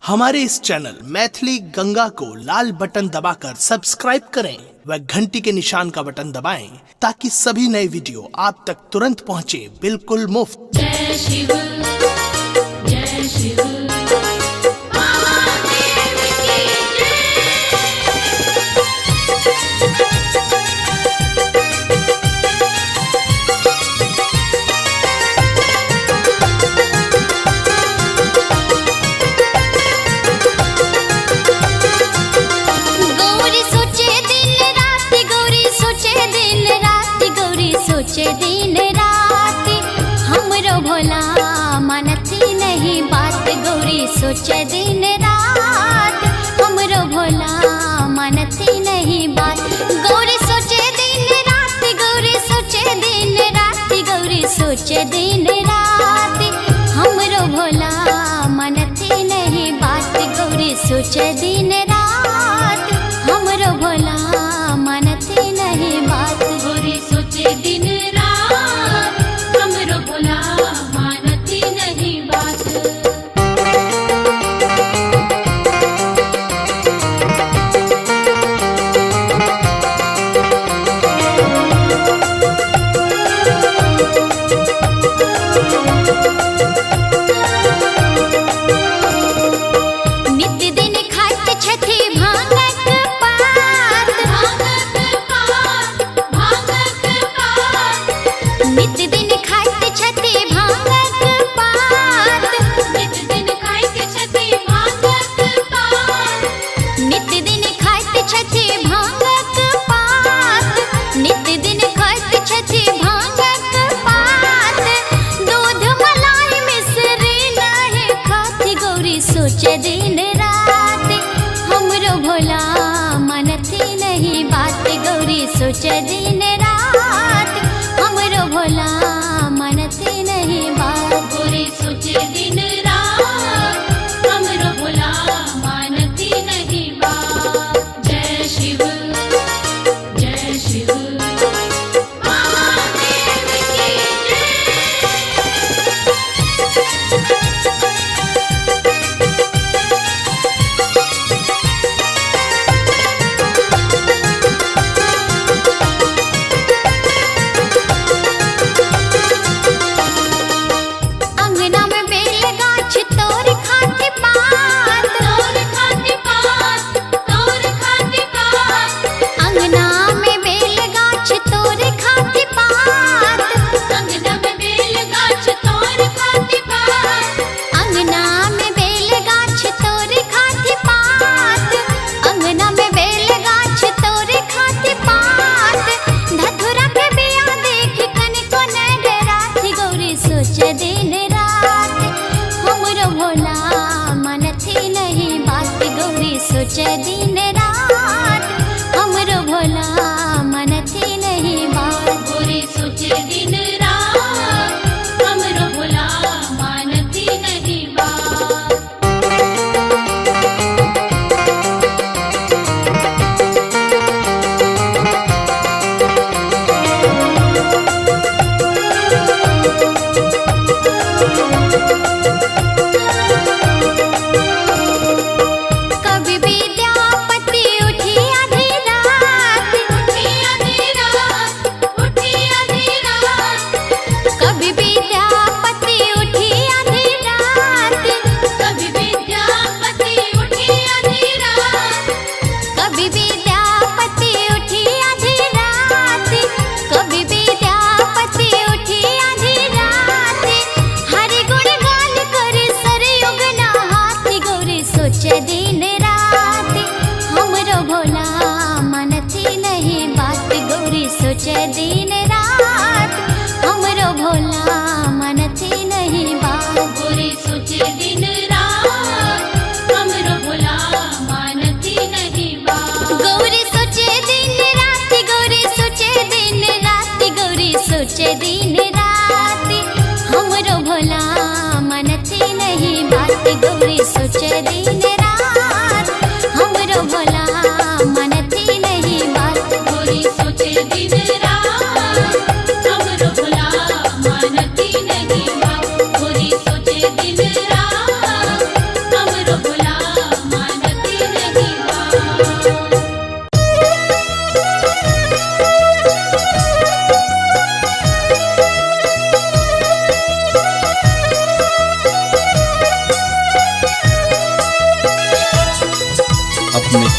हमारे इस चैनल मैथिली गंगा को लाल बटन दबाकर सब्सक्राइब करें व घंटी के निशान का बटन दबाएं ताकि सभी नए वीडियो आप तक तुरंत पहुंचे बिल्कुल मुफ्त। जय शिव जय शिव महादेव की दिन रात हमरो भोला मानती नहीं बात। गौरी सोचे दिन रात हमरो भोला मानती नहीं बात। गौरी सोचे दिन रात, गौरी सोचे दिन रात, गौरी सोचे दिन रात हमरो भोला मानती नहीं बात। गौरी सोचे दिन रात हमरो भोला मानती नहीं बात। गौरी सोचे दिन हमरो भोला मानती नहीं बात। नित्य दिन खाते छथि भांगक पात, नित्य दिन खाते छथि भांगक पात, नित्य दिन खाते छथि भांगक पात, नित्य दिन खाते छथि भांगक पात, नित्य दिन खाते छथि भांगक पात। दूध मलाई मिश्री नहीं खाती। गौरी सोचे दिन रात हमरो भोला मानती नहीं बात। गौरी सोचे दिन रात हमरो भोला मानती नहीं बात। गौरी सोचे दिन रात हमरो भोला मानती नहीं बात। जय शिव जय शिव महादेव की अंगना में बेल गाछ तोर खाती पात, तोर खाती पात, तोर खाती पात, अंगना में बेल गाछ तोर खाती पात, अंगना में बेल गाछ तोर खाती पात, अंगना में बेल गाछ तोर खाती पात, अंगना में बेल गाछ तोर खाती पात। धतुरा के बिया देख कनिको नै डराती। गौरी सोचे दिन रात हमरो भोला मानती नहीं बात। गौरी सोचे दिन रात हमरो भोला मानती नहीं बात। गौरी सोचे दिन रात हमरो भोला मानती नहीं बात। कवि विद्यापति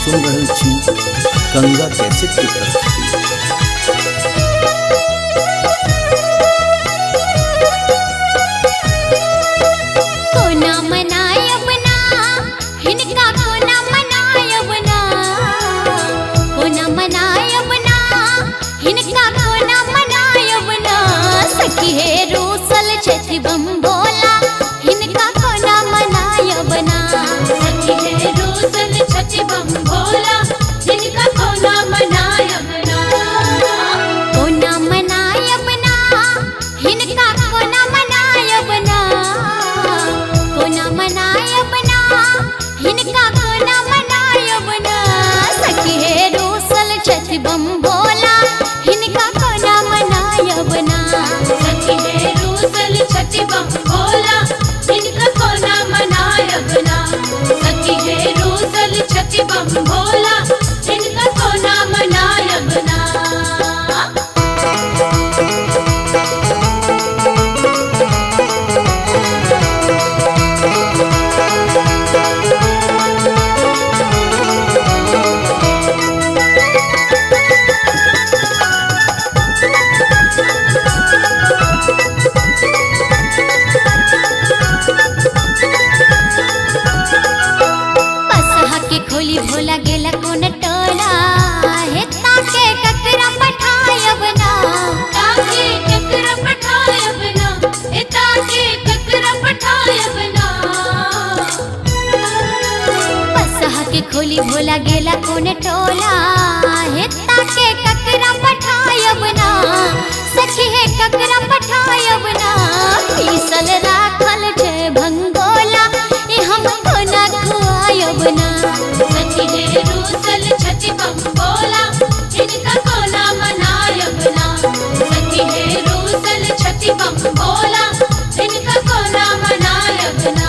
सुन रहल छी गंगा कैसेट के प्रस्तुति। कोना मनायब ना हिनका कोना मनायब ना, कोना मनायब ना हिनका कोना मनायब ना, सखी हे रूसल छथि बम भोला हिनका कोना मनायब ना, सखी हे रूसल छथि बम भोला जिनका कोना मनायब ना। कोना मनायब ना हिनका कोना मनायब ना, कोना मनायब ना हिनका कोना मनायब ना, सखी हे रूसल छथि बम भोला हिनका कोना मनायब ना, सखी हे रूसल छथि बम भोला जिनका कोना मनायब ना। सखी हे रूसल छथि बम भोला जिनका कोना मनायब ना। बसहा के खोली भोला गेला कोन टोला, हे ताके ककरा पठायब ना, ताके ककरा पठायब ना, ए ताके ककरा पठायब ना। बसहा के खोली भोला गेला कोन टोला, हे ताके ककरा पठायब ना, सखी हे ककरा पठायब ना, पीसल राखल छै भंगोला ए हम कोना खुआयब ना, सखी हे रूसल छथि बम भोला जिनका कोना मनायब ना। सखी हे रूसल छथि बम भोला जिनका कोना मनायब ना।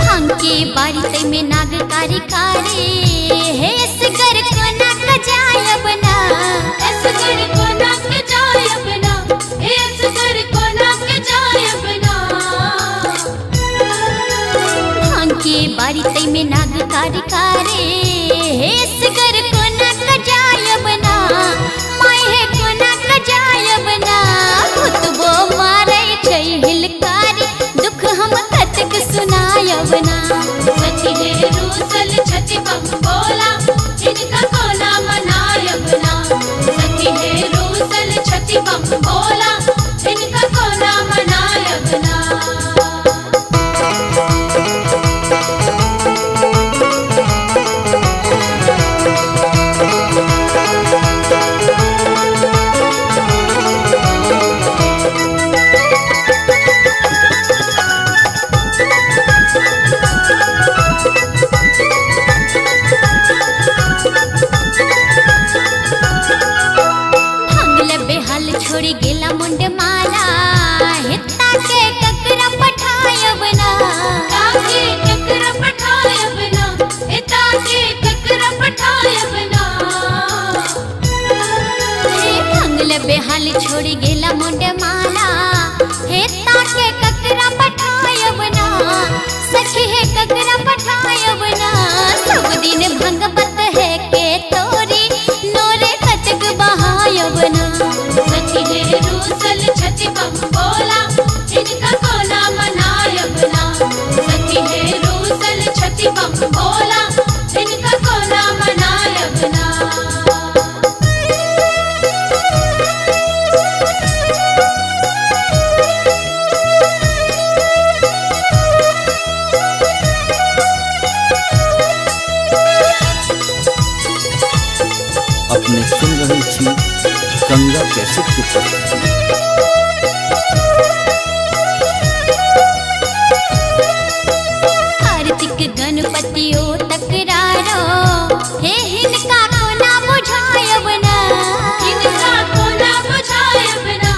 भांग के बारी तै में नाग कारी कारी, हे सगर कोना कजायब ना, असगर कोना के जायब ना, ए असगर कोना के जायब ना। भांग के बारी तै में नाग कारी कारी, हे सगर कोना कजायब ना, माय हे कोना कजायब ना, खुतबो मारै छै हिलकारी दुख हम कतक सुनायब ना, सखी हे रूसल छथि बम भोला जिनका कोना मनायब ना। सखी हे रूसल छथि बम भोला जिनका कोना मनायब ना। भांगल बेहाल छोड़ी गेला मुंड माला, हे ताके ककरा पठायब ना, ताके ककरा पठायब ना, ए ताके ककरा पठायब ना। भांगल बेहाल छोड़ी गेला मुंड माला, हे ताके ककरा पठायब ना, सखी हे ककरा पठायब ना, सब दिन भंगपत है के तोरी नोरे कतक बहायब ना, सखी हे रूसल छथि बम भोला जिनका कोना मनायब ना। सखी हे रूसल छथि बम भोला जिनका कोना मनायब ना। अपने सुन रहल छी गंगा कैसेट के प्रस्तुति। कार्तिक गणपतियो तकरारो, हे हिनका कोना बुझायब ना, जिनका कोना बुझायब ना,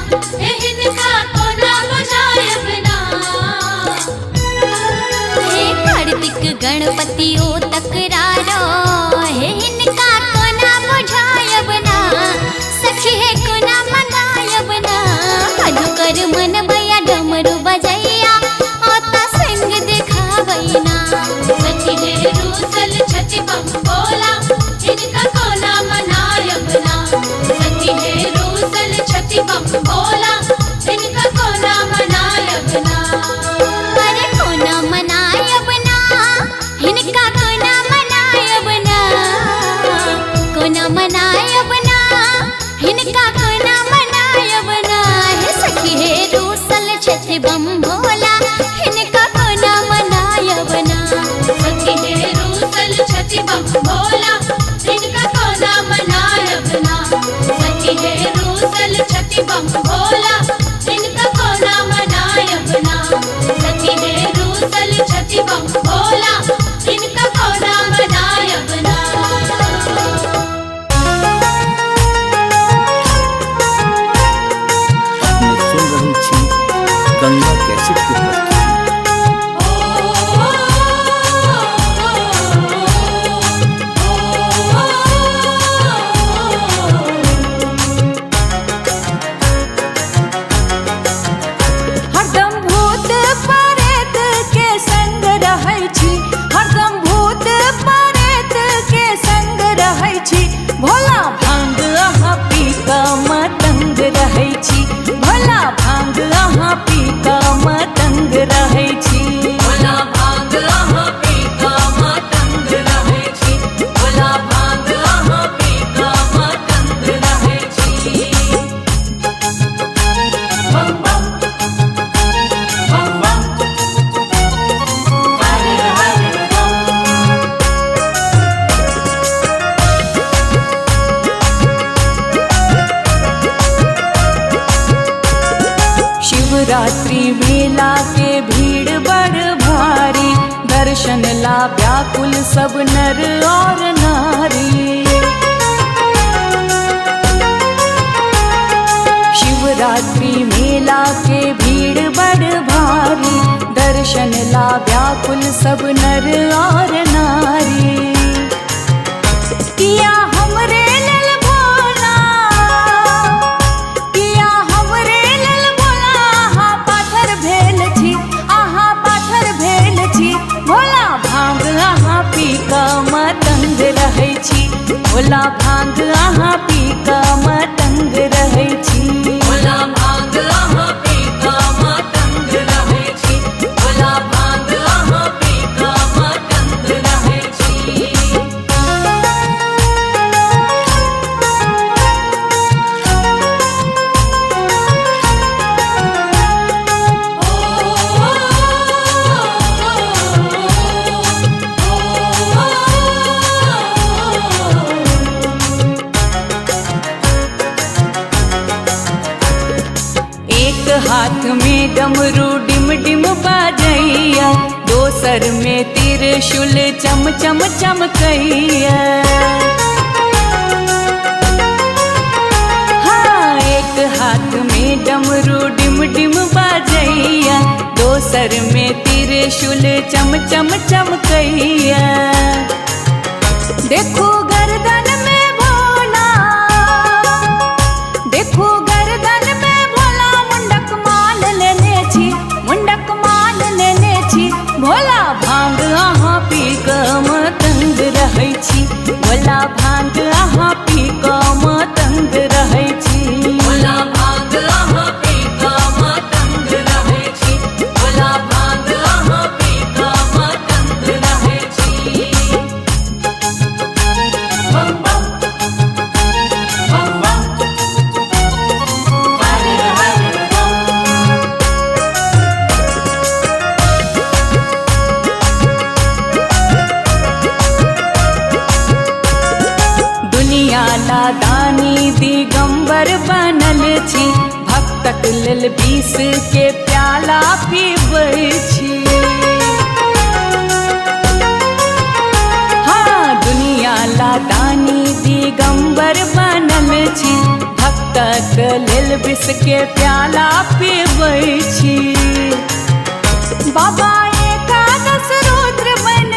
हिनका कोना मनायब ना हे सखी हे रूसल छथि बम भोला हिनका कोना मनायब ना सखी हे रूसल छथि बम भोला इनका कोना मनायब ना सखी हे रूसल छथि बम भोला इनका कोना मनायब ना सखी हे रूसल छथि बम भोला इनका कोना मनायब ना अपने सुन रही थी गंगा कैसेट की प्रस्तुति। हरदम भूत प्रेत के संग रहै छी हरदम भूत प्रेत के संग रहै छी भोला भांग अहाँ पी कऽ मतंग रहै छी भोला भांग अहाँ पी कऽ मतंग रहै छी भोला भांग अहाँ पी कऽ मतंग रहै छी भोला भांग अहाँ पी कऽ मतंग रहै छी बम बम बम बम हरे हरे बम शिवरात्रि मेला के भीड़ बड़ भारी दर्शन ला व्याकुल सब नर और नारी शिवरात्रि मेला के भीड़ बड़ भारी दर्शन ला व्याकुल सब नर और नारी किया हमरे लेल भोला किया हमरे लेल भोला अहाँ पाथर भेल छी अहाँ पाथर भेल छी भोला भांग अहाँ पी कऽ मतंग रहै छी भोला भांग अहाँ पी कऽ मतंग रहै छी भोला भांग अहाँ पी कऽ मतंग रहै छी भोला भांग अहाँ पी कऽ मतंग रहै छी एक हाथ में डमरू डिम डिम बाजैया दोसर में त्रिशूल चम चम चमकैया हाँ एक हाथ में डमरू डिम डिम बाजैया दोसर में त्रिशूल चम चम चमकैया देखो गर्दन में भोला देखो गर्दन में भोला मुंडक माल लेने छी मुंडक माल लेने छी भोला भांग अहाँ पी कऽ मतंग रहै छी भोला भांग अहाँ पी कऽ मतंग रहै छी भोला भांग अहाँ पी कऽ मतंग रहै छी भोला भांग अहाँ पी कऽ मतंग रहै छी बम बम बम बम हरे हरे बम दुनिया ला दानी दिगंबर बनल छी भक्तक लेल विष के प्याला पीबै छी हाँ दुनिया ला दानी दिगंबर बनल छी भक्तक लेल विष के प्याला पीबै छी बाबा एकादश रुद्र बन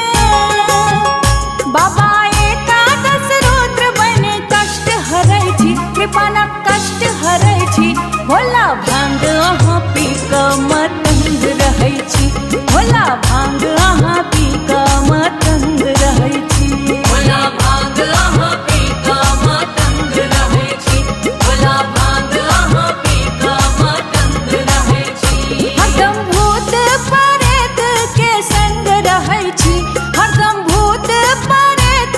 बाबा एकादश रुद्र बन कष्ट हरै छी कृपाणक कष्ट हरै छी भोला भांग अहाँ पी कऽ मतंग रहै छी भोला भांग अहाँ पी कऽ मतंग रहै छी भोला भांग अहाँ पी कऽ मतंग रहै छी भोला भांग अहाँ पी कऽ मतंग रहै छी हरदम भूत प्रेत के संग रहै छी हरदम भूत प्रेत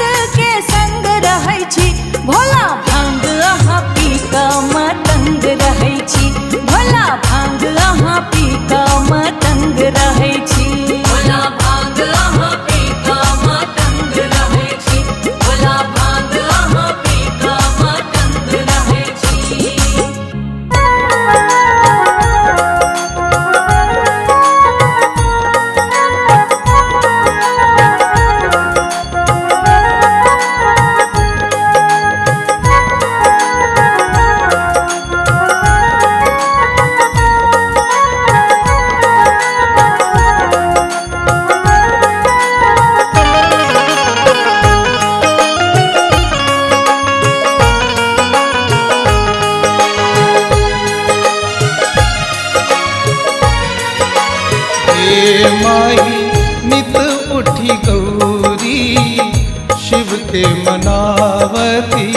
के मनावती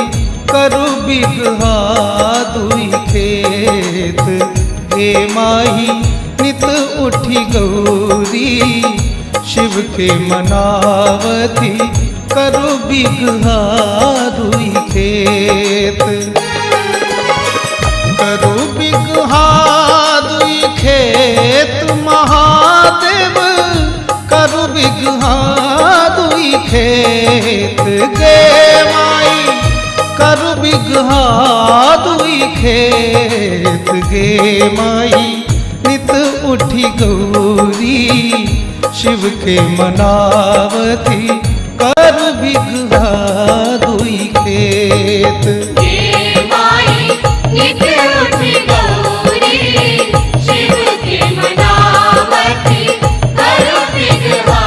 करु बिगहा दुई खेत। गे माही नित उठी गौरी शिव के मनावती करु बिगहा दुई खेत। करु बिगहा दुई खेत महादेव करु बिगहा दुई खेत। गे माई करु बिगहा दुई खेत। गे माई नित उठी गौरी शिव के मनावती करु बिगहा दुई खेत। नित उठी गौरी शिव के मनावती करु बिगहा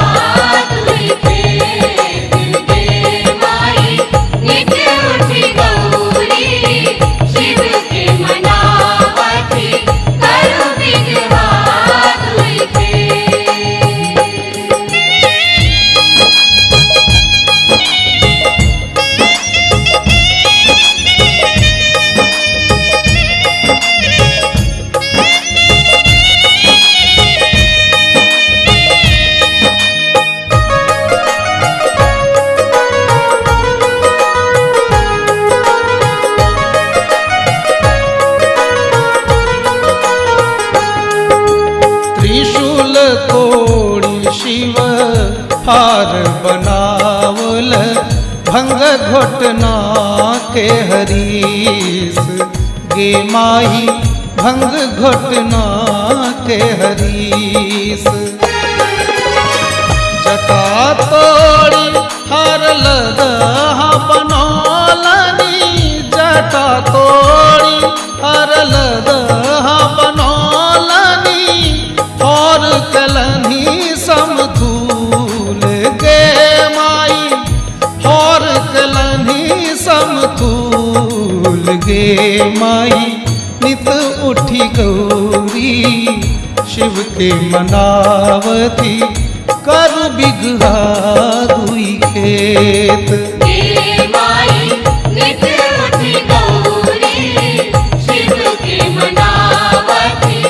दुई खेत। गे माई नित उठी गौरी शिव के मनावती करु बिगहा दुई त्रिशूल तोड़ी शिव हार बनावल भंग घोटना के हरीस। गे माही भंग घोटना के हरीस। जटा तोड़ी हार लदहा बनौलनी जटा तोड़ी हार लदहा बनौलनी और कलनी समतूल। गे माई और कलनी समतूल। गे माई नित उठी गौरी शिव के मनावती करु बिगहा दुई खेत। नित उठी गौरी शिव के मनावती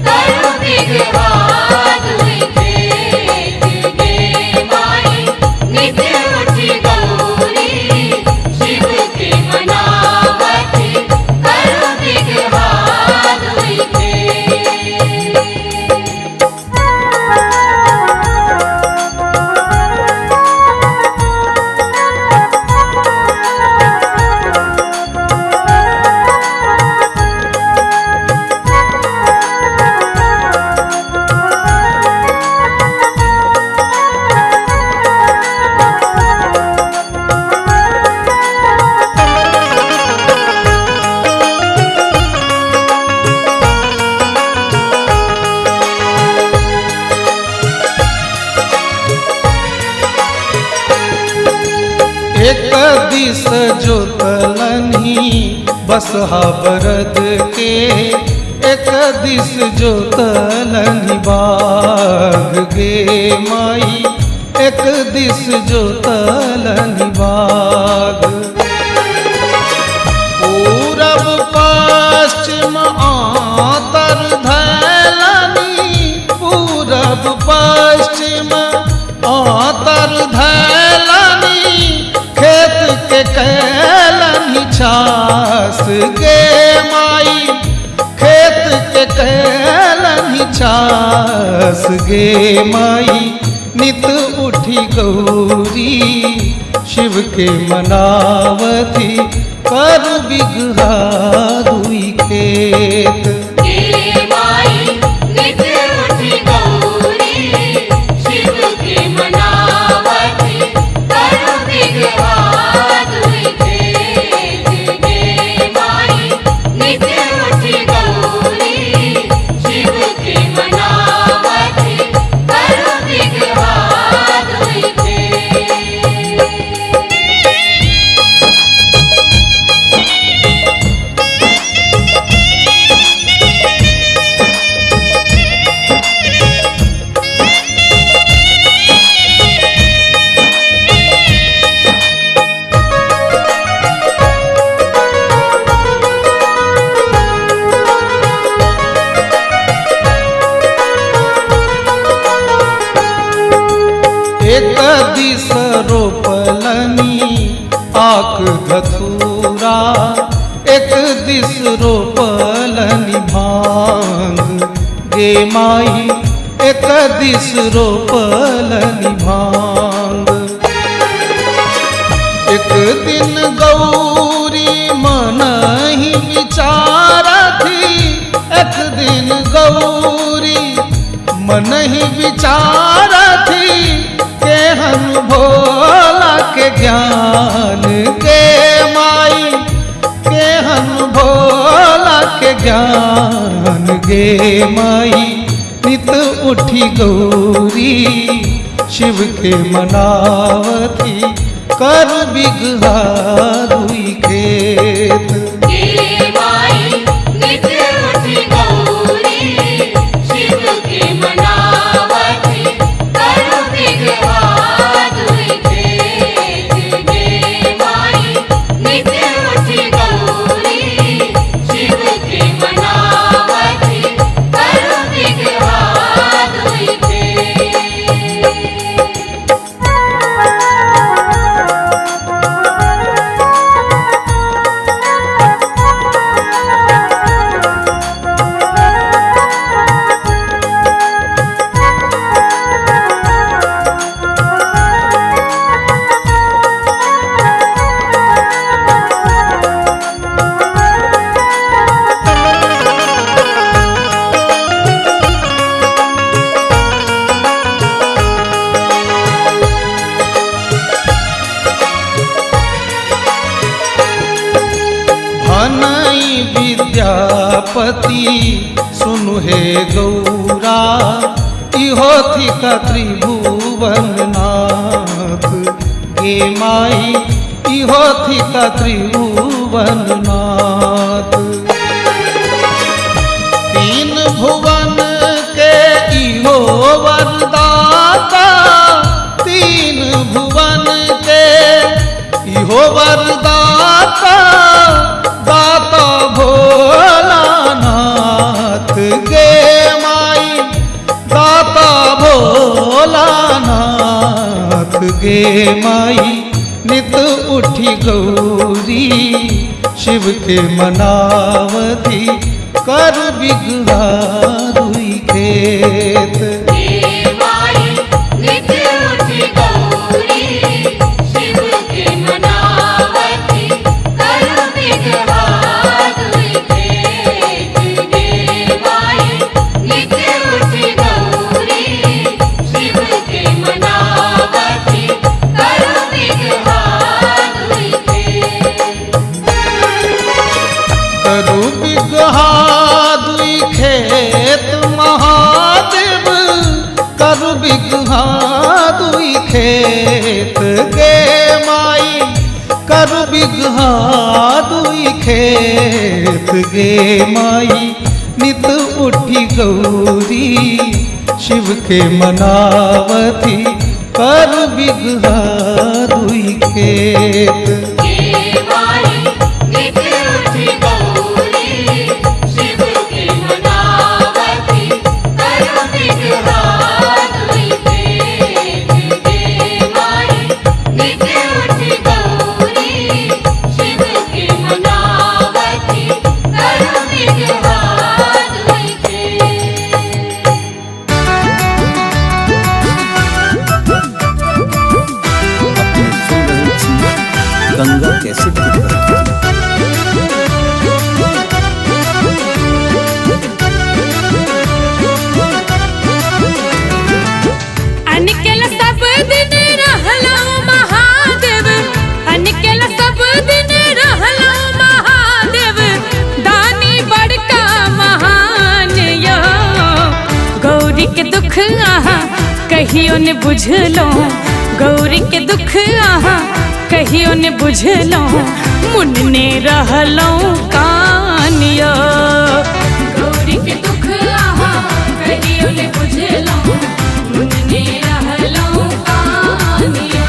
करु बिगहा दुई खेत। गे माई नित उठी गौरी शिव के मनावती करु बिगहा दुई खेत। एक दिस जोतलनी बसहा बरद के एक दिस जोतलनी बाग। गे माई एक दिस जोतलनी बाग। पूरब पश्चिम आतर धैलनी पूरब पश्चिम आतर धैलनी खेत के कैलनी छास। गे माई खेत के कैलनी छास। गे माई नित उठी गौरी शिव के मनावती करु बिगहा दुई खेत। नित उठी गौरी शिव के मनावती करु बिगहा दुई खेत। गे माई नित उठी गौरी शिव के मनावती करु बिगहा दुई खेत। धतूरा एक दिस रोपलनि भांग गे माई एक दिस रोपलनि भांग। एक दिन गौरी मन ही विचारा थी, एक दिन गौरी मन ही विचारा थी, केहन भोला के ज्ञान के माई, केहन भोला के ज्ञान गे माई। नित उठी गौरी शिव के मनावती, कर बिगहा दुई खेत। विद्यापति सुनु हे गौरा, इहो थी का त्रिभुवन नाथ गे माई, इहो थी का त्रिभुवन नाथ। तीन भुवन के इहो वरदाता, तीन भुवन के इहो वरदाता, दाता भोलानाथ गे माई, दाता भोलानाथ गे माई। नित उठी गौरी शिव के मनावती, कर बिगहा दुई खेत। करु बिगहा दुई खेत महादेव, करु बिगहा दुई खेत गे माई, करु बिगहा दुई खेत गे माई। नित उठी गौरी शिव के मनावती, करु बिगहा दुई खेत। गंगा कैसेट की अनकेला सब दिन रहलो महादेव, अनकेला सब दिन रहलो महादेव, दानी बड़का महान यो। गौरी के दुख आहा कहियो ने बुझलो, गौरी के दुख आहा कहियो ने बुझलो, मुन्ने रहलो कानियो। गौरी के दुख आहा कहियो ने बुझलो, मुन्ने रहलो कानियो।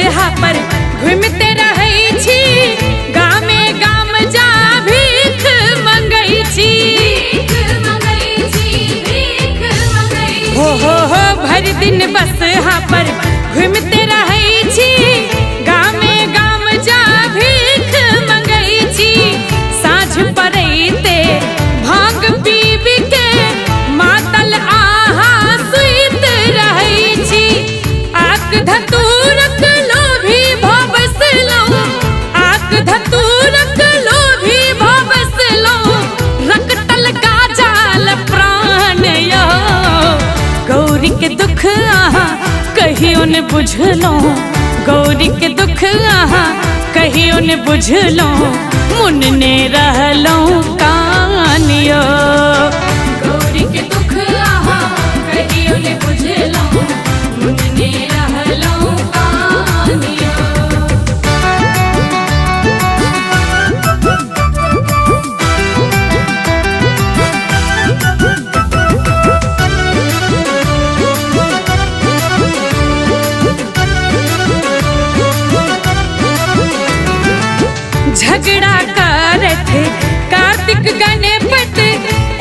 बसहा पर घूमते रहै छी, गामे गाम जा भीख मंगै छी। हो भर दिन बसहा पर घूमते रहै छी, गामे गाम जा भीख मंगै छी। साँझ पड़ैते भांग पीब के मातल आहा सुइत रहै छी। आक धतूरक लोभी भऽ बैसलहुँ, आक धतूरक लोभी भऽ बैसलहुँ, रकटल गाजाल प्राण यौ। गौरी के दुख अहाँ कहियो ने बुझलहुँ, गौरी के दुख अहाँ कहियो ने बुझलहुँ, मुनने रहलहुँ कान यौ। गौरी के दुख अहाँ कहियो ने बुझलहुँ, मुनने रहलहुँ कान यौ। झगड़ा करत कार्तिक गणपत,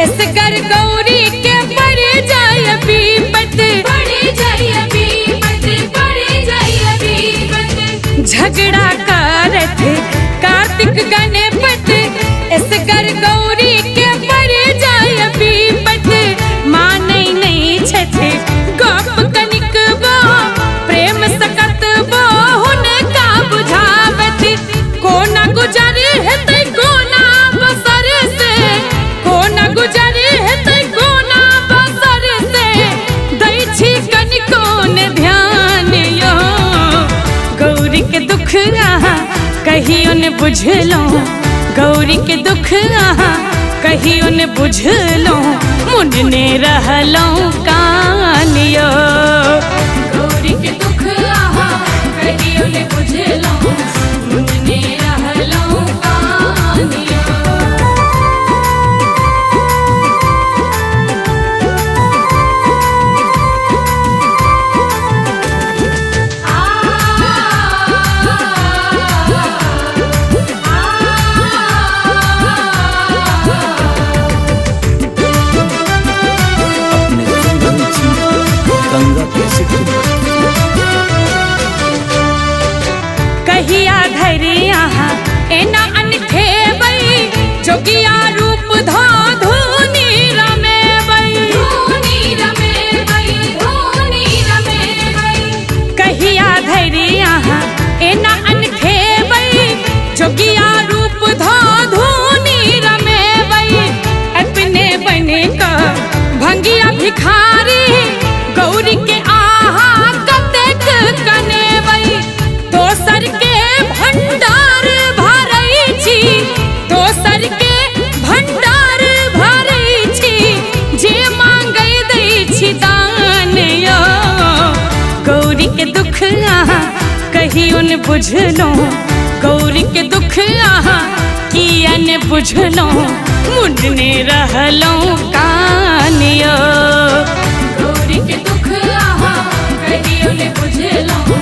असगर गौरी के पड़ जाय विपत, पड़ जाय विपत, पड़ जाय विपत। झगड़ा करत कार्तिक गणपत, असगर गौरी के पड़ जाय विपत। मानै नहीं छथि गप कनिक बो, प्रेम सकत बो हुनका बुझावत। कोना गुजरे हेतै कोना बसर से, कोना गुजरे हेतै कोना बसर से, दै छी कनिको ने ध्यान यौ। गौरी के दुख अहाँ कहियो ने बुझलहुँ, गौरी के दुख अहाँ कहियो ने बुझलहुँ, मुनने रहलहुँ कान यौ। गौरी के दुख अहाँ कहियो ने बुझलहुँ, मुनने रहलहुँ कान यौ। अपने सुन रहे छी गंगा कैसेट की प्रस्तुति। कहिया धरि अहाँ एना अनठेबै, जोगिया रूप धो धुनी रमेबै, धुनी रमेबै, धुनी रमेबै। कहिया धरि अहाँ एना अनठेबै, जोगिया रूप धो धुनी रमेबै। अपने बने कऽ भंगिया भिखारी, गौरी के आहा कतेक कनेबै। दोसर के भंडार भरै छी, दोसर के भंडार भरै छी, जे मांगै दै छी दान यौ। गौरी के दुख अहाँ कहियो ने बुझलहुँ, गौरी के दुख अहाँ किया ने बुझलहुँ, मुनने रहलहुँ कान यौ। गौरी के दुख अहाँ कहियो ने बुझलहुँ,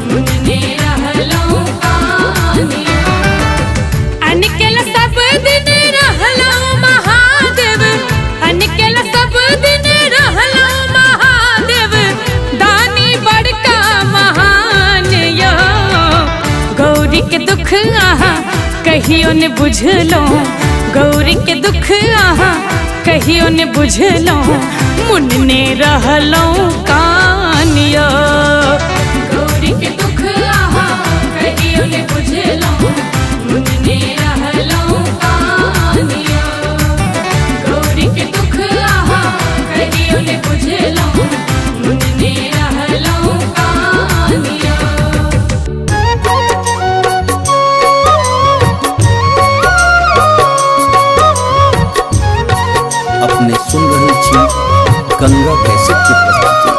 मुनने रहलहुँ कान यौ। अनकेल सब दिन रहलहुँ महादेव, अनकेल सब दिन रहलहुँ महादेव, दानी बड़का महान यौ। गौरी के दुख अहाँ कहियो ने बुझलहुँ, गौरी के दुख अहाँ कहियो ने बुझलहुँ, मुनने रहलहुँ कान यौ। गौरी के दुख अहाँ कहियो ने बुझलहुँ, मुनने रहलहुँ कान यौ। गौरी के दुख अहाँ कहियो ने बुझलहुँ, मुनने रहलहुँ कान यौ। अपने सुन रहे छी गंगा कैसेट की प्रस्तुति।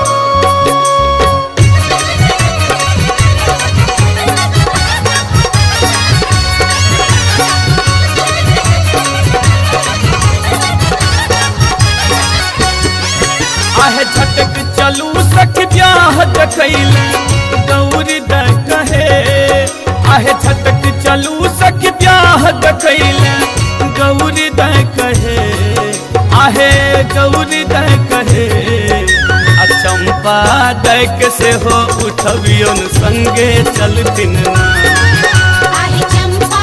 आहे झटक चलू सखी ब्याह देखैले गौरी द कहे आहे झटक चलू सखी ब्याह देखैले गौरी द कहे आहे गौरी द कहे चंपा दैक से हो उठबियोन संगे चलतिन ना आहे चंपा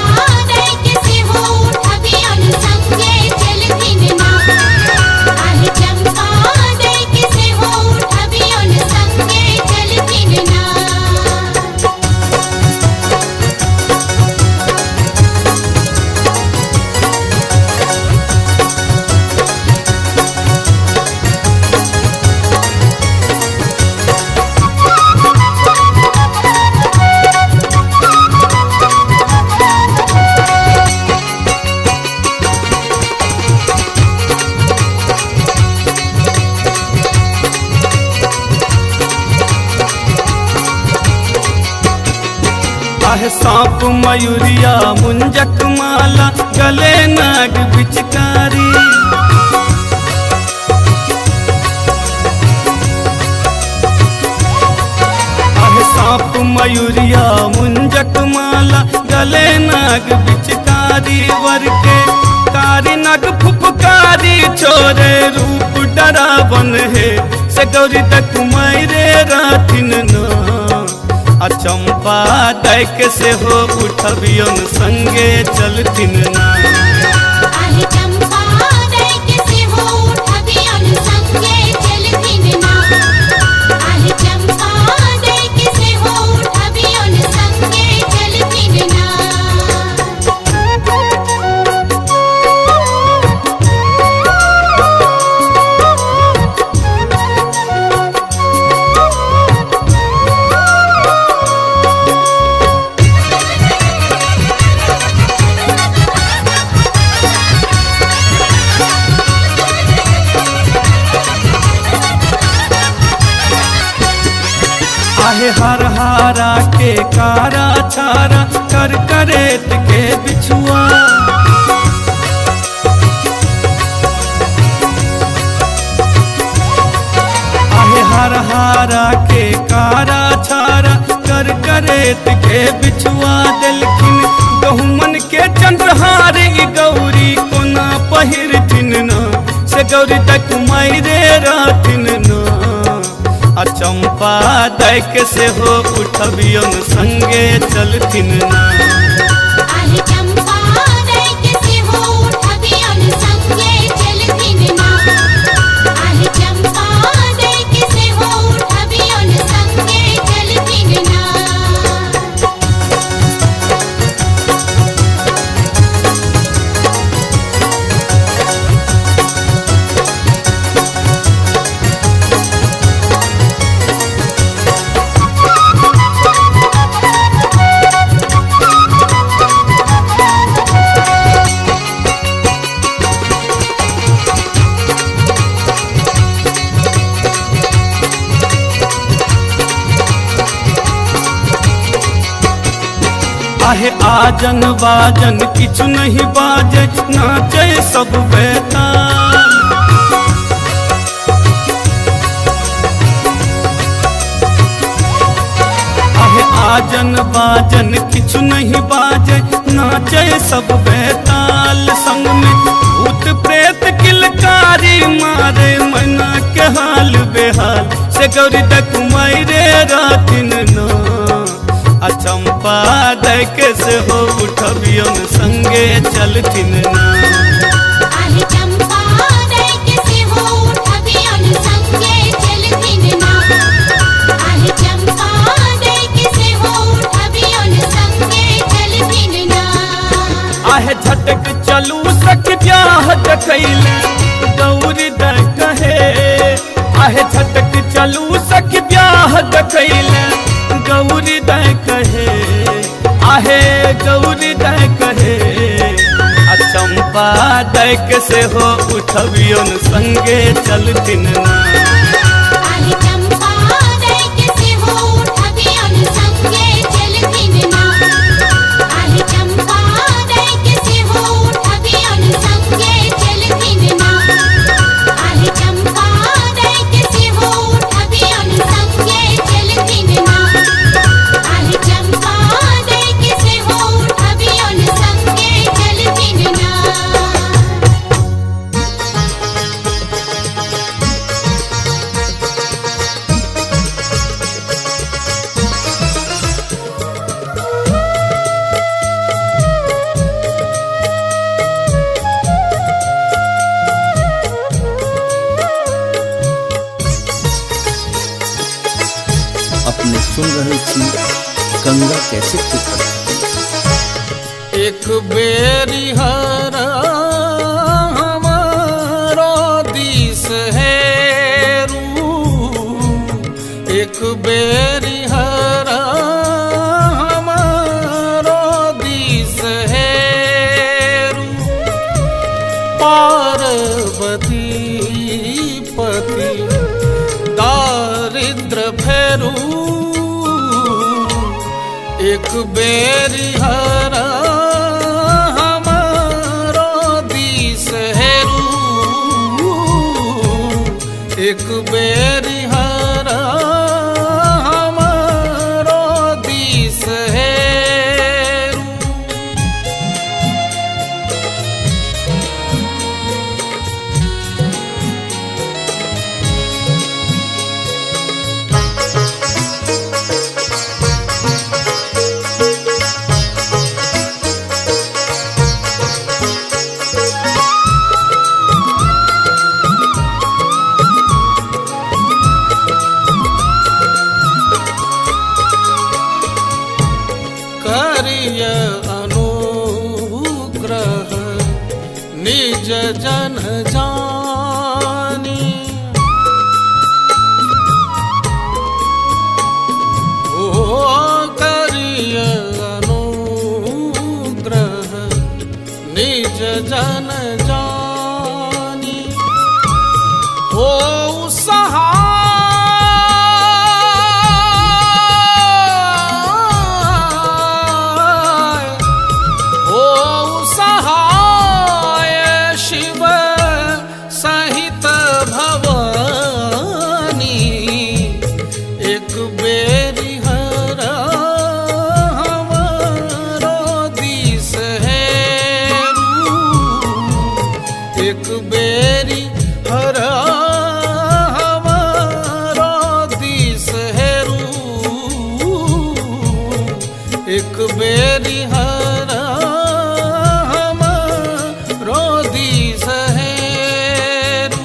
दैक से हो उठबियोन संगे चलतिन ना आहे चंपा दैक से हो उठबियोन संगे चलतिन ना। आहे सांप मयूरिया मुंजक माला गले नाग बिचकारी आहे सांप मयूरिया मुंजक माला गले नाग बिचकारी वर के कारी नाग फुफकारी छोरे रूप डरावन है से गौरी तक मायरे रातिन ना चंपा दैक से हो उठबियोन संगे चलतिन ना आहे चंपा दैक से हो उठबियोन संगे चलतिन ना आहे चंपा दैक से हो उठबियोन संगे चलतिन ना। आहे हर हारा के कारा छारा कर करेत के बिछुआ आहे हर हारा के कारा छारा कर करेत के बिछुआ दिलखिन गहुमन के चंद्रहार गौरी कोना पहिरथिन ना से गौरी तक मायरे रातिन ना चंपा दैक से हो उठबियोन संगे चलतिन ना आहे चंपा दैक से हो उठबियोन संगे चलतिन ना आहे चंपा दैक से हो उठबियोन संगे चलतिन ना। आहे आजन बाजन किछु नहीं बाजे नाचे सब बेताल आहे आजन बाजन किछु नहीं बाजे नाचे सब बेताल संग में भूत प्रेत किलकारी मारे मना के हाल बेहाल से गौरी तक मायरे रातिन ना चंपा दैक से हो उठबियोन संगे चलतिन ना आहे चंपा दैक से हो उठबियोन संगे चलतिन ना आहे चंपा दैक से हो उठबियोन संगे चलतिन ना। आहे झटक चलू सखी ब्याह देखैले गौरी द कहे आहे झटक चलू सखी ब्याह देखैले गौरी द कहे आहे गौरी द कहे चंपा दैक से हो उठबियोन संगे चलतिन ना आहे चंपा दैक से हो उठबियोन संगे चलतिन ना आहे चंपा दैक से हो उठबियोन संगे चलतिन ना आहे चंपा दैक से हो उठबियोन सुन रहे छी गंगा कैसेट की प्रस्तुति। एक बेरी हर हमारो दिस है रू, एक बेरी हर हमारो दिस है रू, पार्वती पति दारिद्र फेरू, एक बेरी हर हमारो दिस है रू, एक बेरी हर हमारो दिस है रू। करिय अनुग्रह निज जन जानी, ओ करिय अनुग्रह निज जन जानी, ओ सहाय शिव सहित भवानी, एक बेरी हर हमारो दिस है रू, एक बेरी हर हमारो दिस है रू, एक बेरी हर हमारो दिस है रू।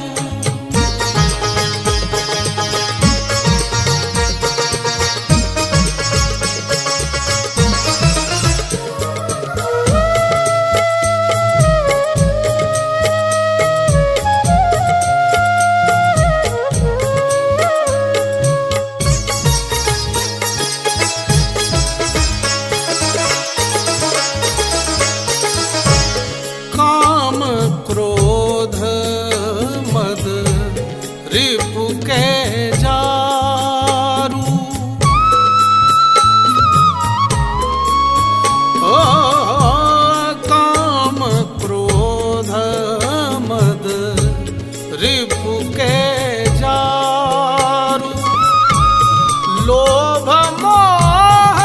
काम क्रोध मद रिपु के जारू, ओ काम क्रोध मद रिपु के जारू, लोभ मोह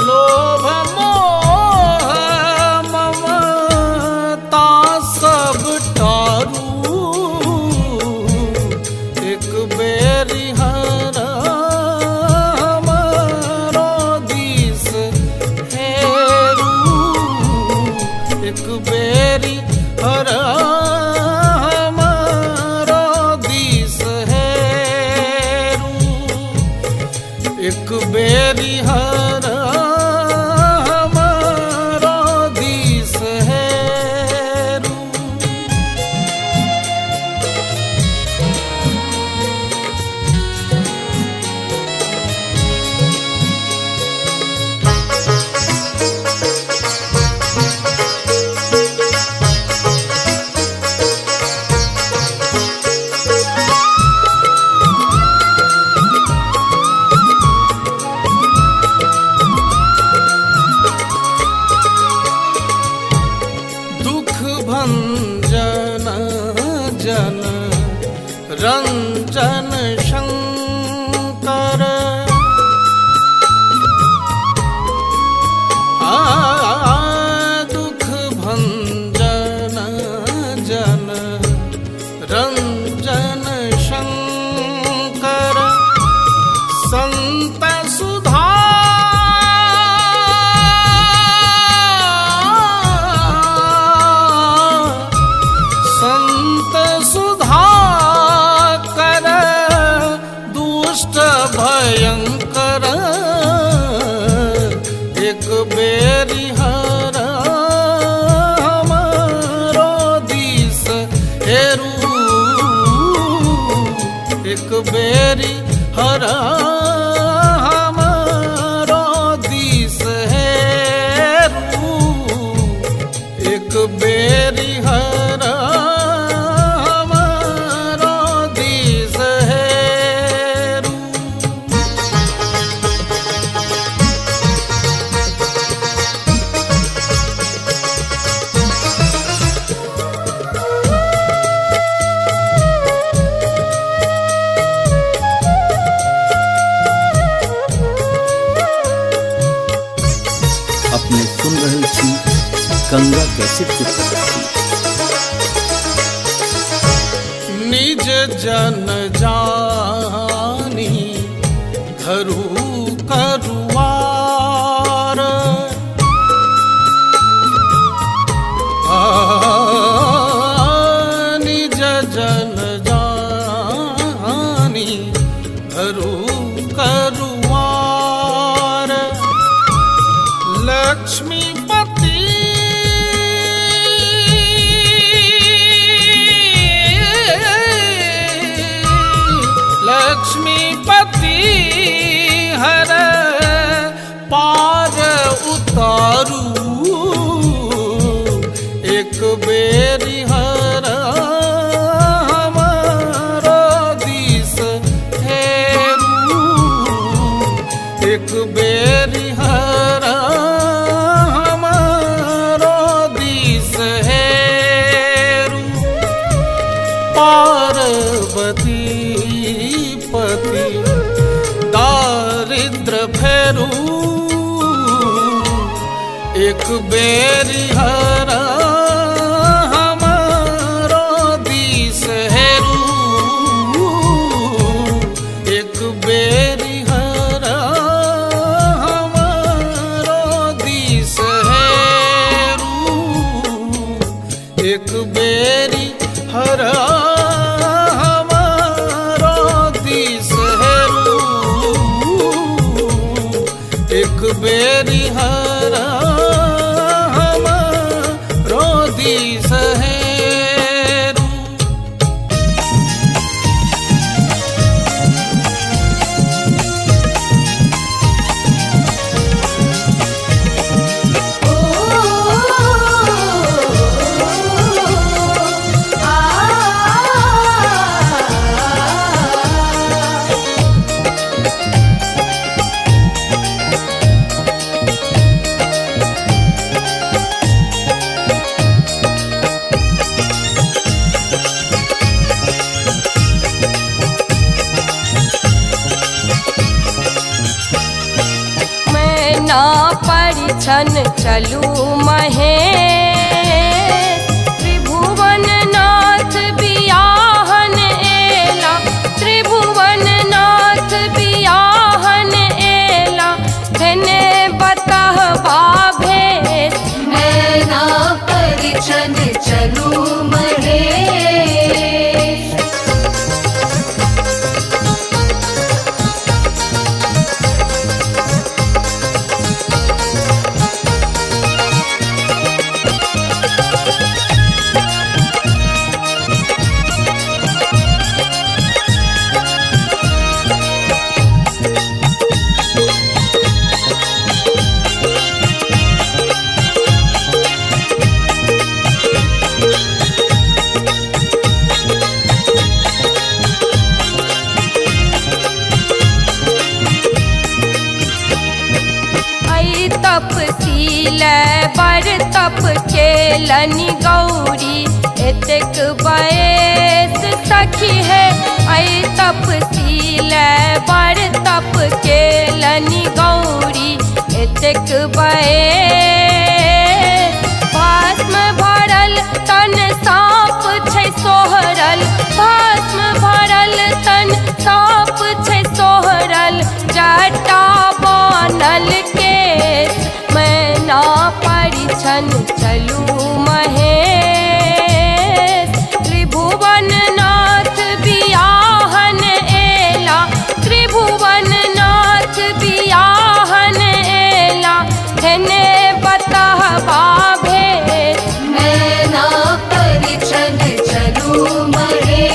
लोभ मोह ममता सब टारू, एक बेरी हर हमारो दिस है रू, एक बेरी हर हमारो दिस है रू, एक बेरी हर हमारो दिस है रू। दुख भंजन जन रंजन शंकर, दुख भंजन जन रंजन शंकर, संत सुधा संत गंगा कैसेट की प्रस्तुति। निज जन जानी धरू करुआर, निज जन जानी धरू करुआर, लक्ष्मीपति लक्ष्मीपति हर पार उतारू, एक बेरी हर हमारो दिस हेरू, एक बेरी हर हमारो दिस हेरू, पार्वती पति दारिद्र फेरू, एक बेरी हर हमारो दिस हेरू, एक बेरी हर हमारो दिस हेरू, एक बेरी हर एक बेरी हर हमारो दिस हेरू। परिछन चलू महेश, त्रिभुवन नाथ बियाहन एला, त्रिभुवन नाथ बियाहन एला, धने बतहबा भेष, नैना परिछन चलू महेश। तपसील बर तप केलनि गौरी, एतेक बयस सखी है। ऐ तपसील बर तप केलनि गौरी, एतेक बयस, भस्म भरल तन साँप छै सोहरल, भस्म भरल तन साँप छै सोहरल, जटा बनल केश, मैना परिछन चलू महेश, त्रिभुवन नाथ बियाहन एला, त्रिभुवन नाथ बियाहन एला, धने बतहबा भेष, नैना परिछन चलू महेश।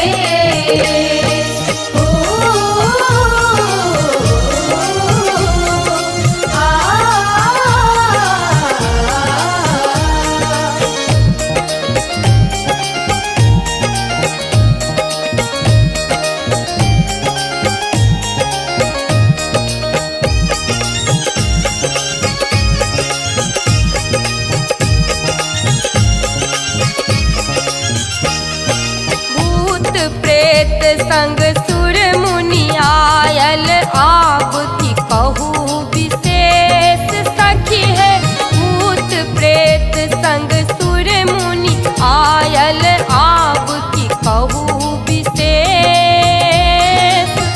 संग सुर मुनि आयल, आब की कहू विशेष सखी है, भूत प्रेत संग सुर मुनि आयल आब की कहू विशेष।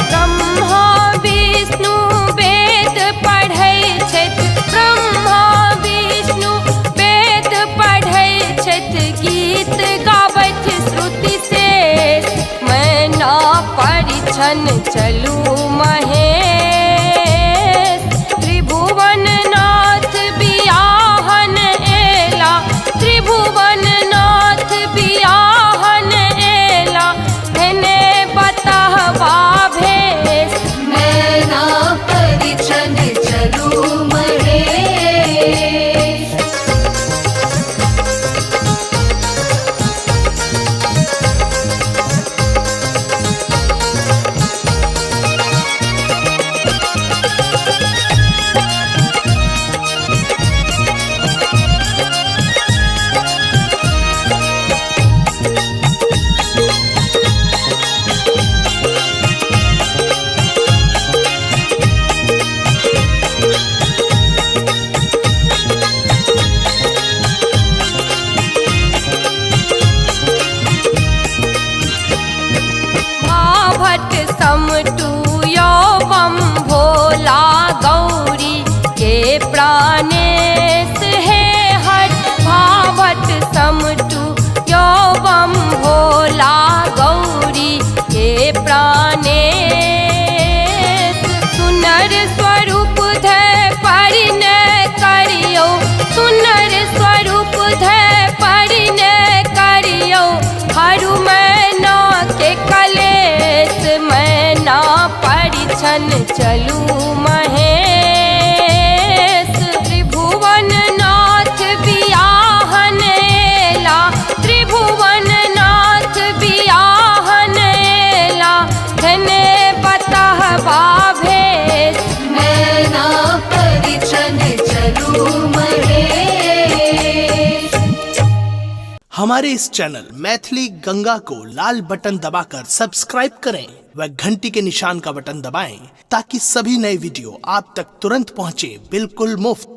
ब्रह्मा विष्णु वेद पढ़ै छथि, ब्रह्मा विष्णु वेद पढ़ै छथि, गीत गाबैत श्रुति शेष। मैना परिछन चलू महेश, त्रिभुवन नाथ बियाहन एला, त्रिभुवन नाथ बियाहन एला, हेने बतावा भेष। मैना परिछन चलू महेश। भाभट समटू यौवम भोला गौरी के प्राणेश हे हट। भाभट समटू यौवम भोला गौरी के प्राणेश। सुनर स्वरूप धय परिणय करियो, सुनर स्वरूप धय परिणय करियो, हरु मैना के कलेश। मैना परिछन चलू महेश, त्रिभुवन नाथ बियाहन एला, त्रिभुवन नाथ बियाहन एला, हेने बतावा भेष। मैना परिछन चलू महेश। हमारे इस चैनल मैथिली गंगा को लाल बटन दबाकर सब्सक्राइब करें व घंटी के निशान का बटन दबाएं ताकि सभी नए वीडियो आप तक तुरंत पहुंचे बिल्कुल मुफ्त।